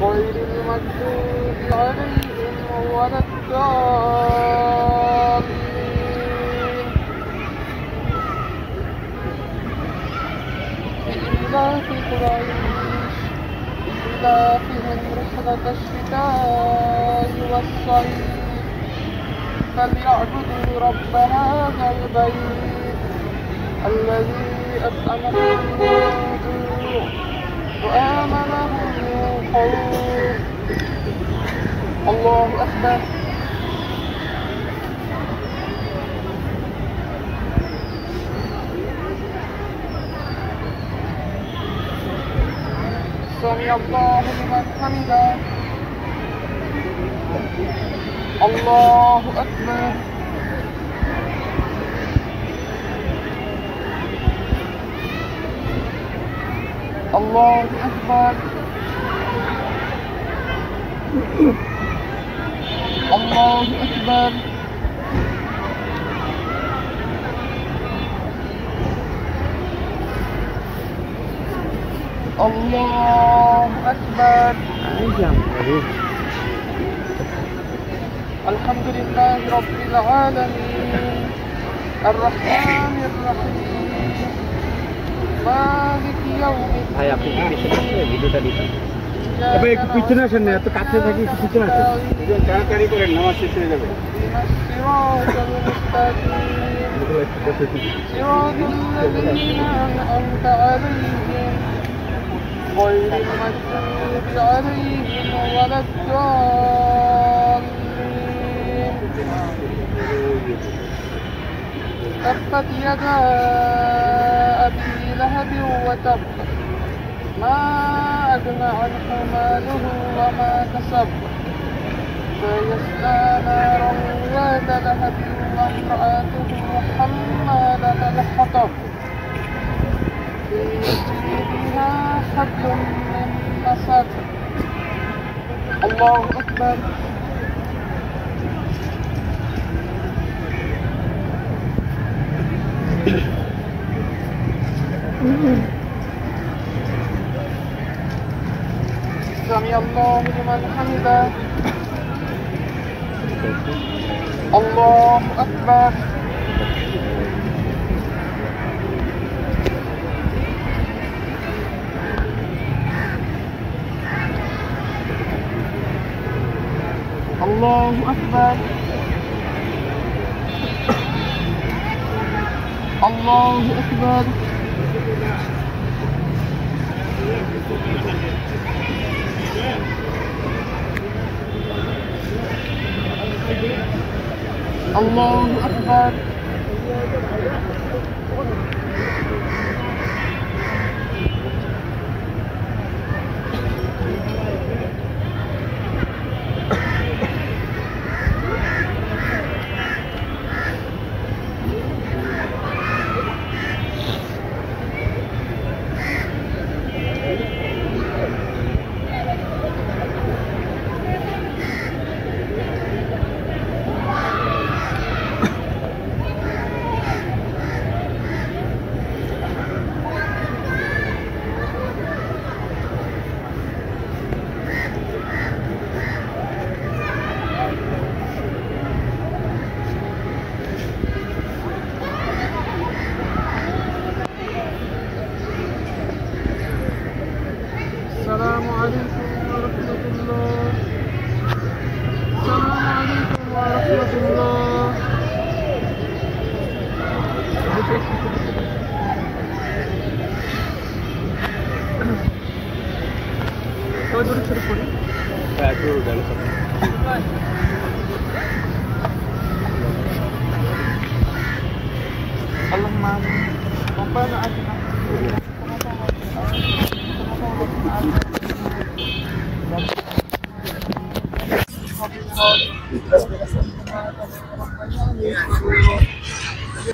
غير المغضوب عليهم ولا الضالين لإيلاف قريش إيلافهم رحلة الشتاء والصيف فليعبدوا رب هذا البيت الذي أطعمهم من جوع وآمنهم من خوف. الله أكبر. سمع الله لمن حمده. الله أكبر. الله أكبر. الله أكبر. الله أكبر. الحمد لله رب العالمين الرحمن الرحيم مالك يوم الدين পিছনে আসেন না, এত কাছে থাকি পিছনে আসেন, তাড়াতাড়ি করেন, নামাজ শেষ হয়ে যাবে। الصراط المستقيم صراط الذين أنعمت عليهم غير المغضوب عليهم ولا الضالين. تبت يدا أبي لهب وتب ما أغنى عنه ماله وما كسب سيصلى نارا ذات لهب وامرأته حمالة الحطب في جيدها حبل من مسد. الله أكبر. سمع الله لمن حمده. الله أكبر. الله أكبر. الله أكبر. الله أكبر. السلام عليكم ورحمة الله. السلام عليكم ورحمة الله. اللهم ربنا آتنا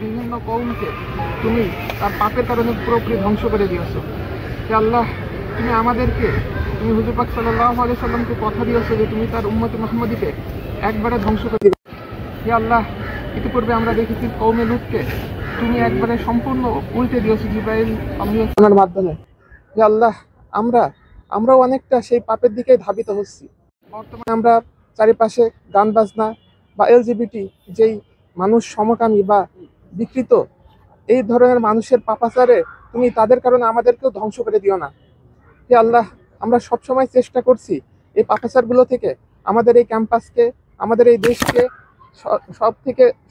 বিভিন্ন কওমকে তুমি তার পাপের কারণে পুরোপুরি ধ্বংস করে দিয়েছো। হে আল্লাহ, তুমি আমাদেরকে, তুমি হুজুর পাক সাল্লাল্লাহু আলাইহি সাল্লামকে কথা দিয়েছো যে তুমি তার উম্মতে মুহাম্মাদীকে একবারে ধ্বংস করে দিবে। হে আল্লাহ, ইতিপূর্বে আমরা দেখেছি কওমে লূতকে তুমি একবারে সম্পূর্ণ উল্টে দিয়েছো জিবরাইল আলাইহিস সালামের মাধ্যমে। হে আল্লাহ, আমরা আমরাও অনেকটা সেই পাপের দিকে ধাবিত হচ্ছি। বর্তমানে আমরা চারিপাশে গান বাজনা বা এলজিবিটি যেই মানুষ সমকামী বা বিকৃত এই ধরনের মানুষের পাপাচারে তুমি তাদের কারণে আমাদেরকেও ধ্বংস করে দিও না। হে আল্লাহ, আমরা সবসময় চেষ্টা করছি এই পাপাচারগুলো থেকে আমাদের এই ক্যাম্পাসকে, আমাদের এই দেশকে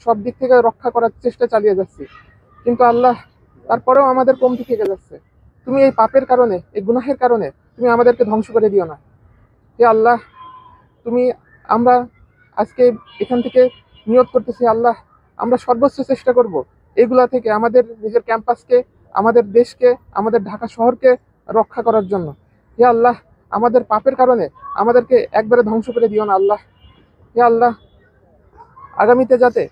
সব দিক থেকে রক্ষা করার চেষ্টা চালিয়ে যাচ্ছি, কিন্তু আল্লাহ তারপরেও আমাদের কমতি থেকে যাচ্ছে। তুমি এই পাপের কারণে, এই গুনাহের কারণে তুমি আমাদেরকে ধ্বংস করে দিও না। হে আল্লাহ, তুমি আমরা আজকে এখান থেকে নিয়ত করতেছি আল্লাহ, আমরা সর্বোচ্চ চেষ্টা করব এগুলা থেকে আমাদের নিজের ক্যাম্পাসকে, আমাদের দেশকে, আমাদের ঢাকা শহরকে রক্ষা করার জন্য। হে আল্লাহ, আমাদের পাপের কারণে আমাদেরকে একবারে ধ্বংস করে দিও না আল্লাহ। হে আল্লাহ, আগামীতে যাতে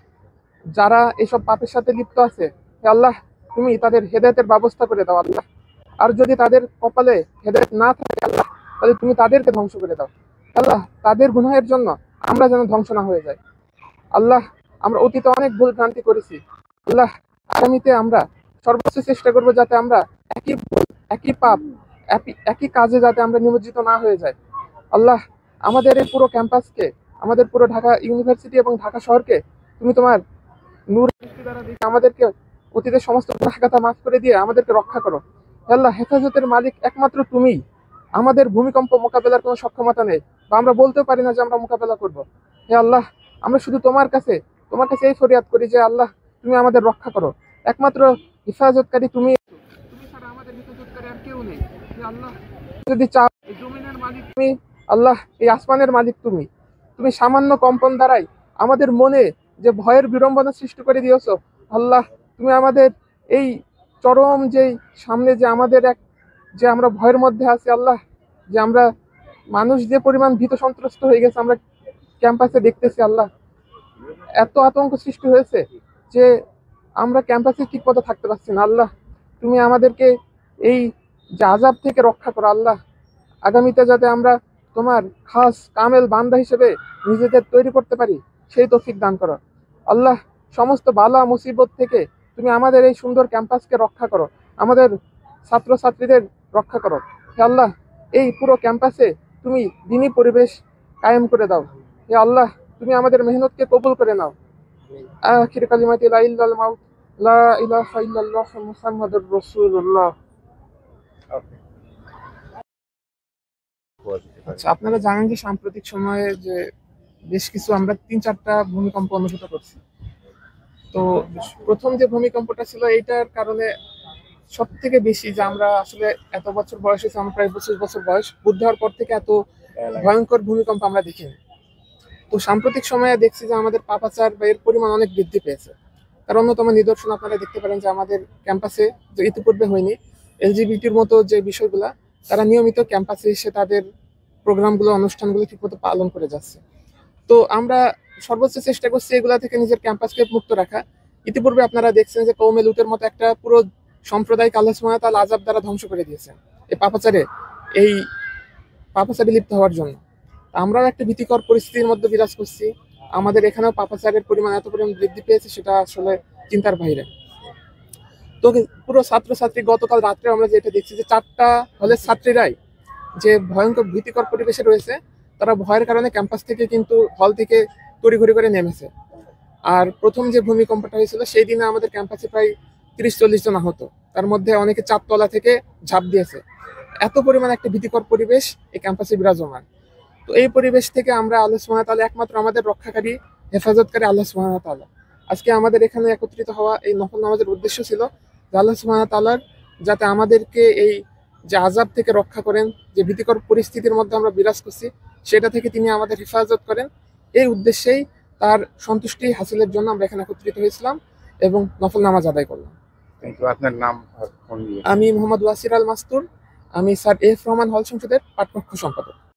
যারা এসব পাপের সাথে লিপ্ত আছে, হে আল্লাহ তুমি তাদের হেদায়েতের ব্যবস্থা করে দাও আল্লাহ। আর যদি তাদের কপালে হেদায়েত না থাকে আল্লাহ, তাহলে তুমি তাদেরকে ধ্বংস করে দাও আল্লাহ। তাদের গুনাহের জন্য আমরা যেন ধ্বংস না হয়ে যাই আল্লাহ। আমরা অতীতে অনেক ভুল ভ্রান্তি করেছি আল্লাহ, আগামীতে আমরা সর্বোচ্চ চেষ্টা করবো যাতে আমরা একই ভুল, একই পাপ, একই কাজে যাতে আমরা নিমজ্জিত না হয়ে যাই আল্লাহ। আমাদের এই পুরো ক্যাম্পাসকে, আমাদের পুরো ঢাকা ইউনিভার্সিটি এবং ঢাকা শহরকে তুমি তোমার নূর দ্বারা দেখে আমাদেরকে অতীতের সমস্ত গুনাহগাতা মাফ করে দিয়ে আমাদেরকে রক্ষা করো আল্লাহ। হেফাজতের মালিক একমাত্র তুমিই। আমাদের ভূমিকম্প মোকাবেলার কোনো সক্ষমতা নেই, বা আমরা বলতেও পারি না যে আমরা মোকাবেলা করব। হে আল্লাহ, আমরা শুধু তোমার কাছে এই ফরিয়াদ করি যে আল্লাহ তুমি আমাদের রক্ষা করো। একমাত্র হেফাজতকারী তুমি, তুমি ছাড়া আমাদের হেফাজতকারী আর কেউ নেই। হে আল্লাহ, যদি চাও এই জমিনের মালিক তুমি আল্লাহ, এই আসমানের মালিক তুমি। তুমি সামান্য কম্পন দ্বারাই আমাদের মনে যে ভয়ের বিড়ম্বনা সৃষ্টি করে দিয়েছো আল্লাহ। তুমি আমাদের এই চরম যেই সামনে যে আমাদের যে আমরা ভয়ের মধ্যে আছি আল্লাহ, যে আমরা মানুষ যে পরিমাণ ভীত সন্ত্রস্ত হয়ে গেছে আমরা ক্যাম্পাসে দেখতেছি আল্লাহ। এত আতঙ্ক সৃষ্টি হয়েছে যে আমরা ক্যাম্পাসে ঠিক মতো থাকতে পারছি না আল্লাহ। তুমি আমাদেরকে এই যে আযাব থেকে রক্ষা করো আল্লাহ। আগামীতে যাতে আমরা তোমার খাস কামেল বান্দা হিসেবে নিজেদের তৈরি করতে পারি সেই তৌফিক দান করো আল্লাহ। সমস্ত বালা মুসিবত থেকে তুমি আমাদের এই সুন্দর ক্যাম্পাসকে রক্ষা করো, আমাদের ছাত্রছাত্রীদের রক্ষা করো হে আল্লাহ। এই পুরো ক্যাম্পাসে তুমি দ্বীনি পরিবেশ কায়েম করে দাও হে আল্লাহ। তুমি আমাদের মেহনতকে কবুল করে নাও। আখির কালিমাতি লা ইলাহা মাউত লা ইলাহা ইল্লাল্লাহ মুহাম্মাদুর রাসূলুল্লাহ। আচ্ছা, আপনারা জানেন যে সাম্প্রতিক সময়ে যে বেশ কিছু আমরা 3-4টা ভূমিকম্প অনুভূত করছি। তো প্রথম যে ভূমিকম্পটা ছিল এইটার কারণে সব থেকে বেশি যে আমরা আসলে এত বছর বয়স হয়েছে, আমার প্রায় 25 বছর বয়স, বুদ্ধ হওয়ার পর থেকে এত ভয়ঙ্কর ভূমিকম্প আমরা দেখিনি। তো সাম্প্রতিক সময়ে দেখছি যে আমাদের পাপাচার বা এর পরিমাণ অনেক বৃদ্ধি পেয়েছে। তার অন্যতম নিদর্শন আপনারা দেখতে পারেন যে আমাদের ক্যাম্পাসে, যে ইতিপূর্বে হয়নি, এলজিবিটির মতো যে বিষয়গুলা তারা নিয়মিত ক্যাম্পাসে এসে তাদের প্রোগ্রামগুলো, অনুষ্ঠানগুলো ঠিকমতো পালন করে যাচ্ছে। তো আমরা সর্বোচ্চ চেষ্টা করছি এগুলা থেকে নিজের ক্যাম্পাসকে মুক্ত রাখা। ইতিপূর্বে আপনারা দেখছেন যে কওমে লুতের মতো একটা পুরো সম্প্রদায়কে আল্লাহ সুবহানাহু ওয়া তাআলা আযাব দ্বারা ধ্বংস করে দিয়েছেন এই পাপাচারে লিপ্ত হওয়ার জন্য। আমরাও একটা ভীতিকর পরিস্থিতির মধ্যে বিরাজ করছি। আমাদের এখানেও পাপাচারের পরিমাণ এত পরিমাণ বৃদ্ধি পেয়েছে, সেটা আসলে চিন্তার বাইরে। তো পুরো ছাত্রছাত্রী গতকাল রাত্রে আমরা যেটা দেখছি যে 4টা হলের ছাত্রীরাই যে ভয়ঙ্কর ভীতিকর পরিবেশে রয়েছে, তারা ভয়ের কারণে ক্যাম্পাস থেকে কিন্তু হল থেকে তড়িঘড়ি করে নেমেছে। আর প্রথম যে ভূমিকম্পটা হয়েছিল সেই দিনে আমাদের ক্যাম্পাসে প্রায় 30-40 জন আহত, তার মধ্যে অনেকে 4 তলা থেকে ঝাঁপ দিয়েছে। এত পরিমাণ একটা ভীতিকর পরিবেশ এই ক্যাম্পাসে বিরাজমান। তো এই পরিবেশ থেকে আমরা আল্লাহ সুবহানাহু ওয়া তাআলা, একমাত্র আমাদের রক্ষাকারী, হেফাজতকারী আল্লাহ সুবহানাহু ওয়া তাআলা, আজকে আমাদের এখানে একত্রিত হওয়া এই নফল নামাজের উদ্দেশ্য ছিল যে আল্লাহ সুবহানাহু ওয়া তাআলার যাতে আমাদেরকে এই যে আযাব থেকে রক্ষা করেন, যে ভীতিকর পরিস্থিতির মধ্যে আমরা বিরাজ করছি সেটা থেকে তিনি আমাদের হেফাজত করেন। এই উদ্দেশ্যেই তার সন্তুষ্টি হাসিলের জন্য আমরা এখানে একত্রিত হয়েছিলাম এবং নফল নামাজ আদায় করলাম। আপনার নাম? আমি মোহাম্মদ ওয়াসির আল মাস্তুর, আমি স্যার এফ রহমান হল সংসদের পাঠ্যক্ষ সম্পাদক।